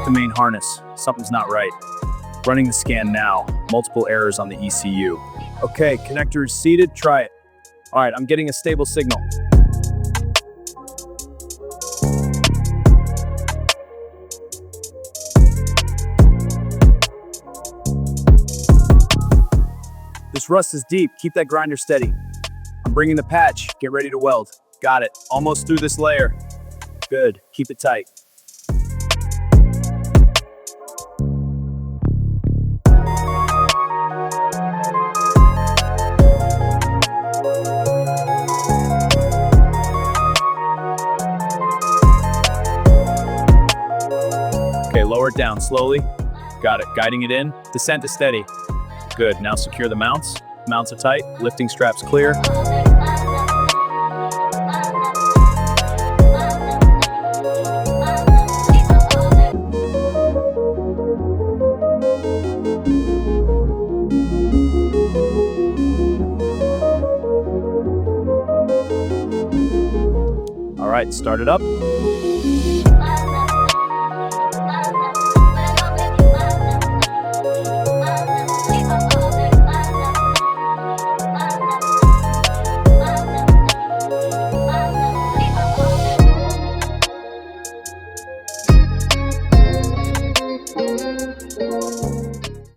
the main harness. Something's not right. Running the scan now. Multiple errors on the ECU. Okay, connector is seated. Try it. All right, I'm getting a stable signal. This rust is deep. Keep that grinder steady. I'm bringing the patch. Get ready to weld. Got it. Almost through this layer. Good. Keep it tight. Okay, lower it down slowly. Got it. Guiding it in. Descent is steady. Good. Now secure the mounts. Mounts are tight. Lifting straps clear. All right, start it up.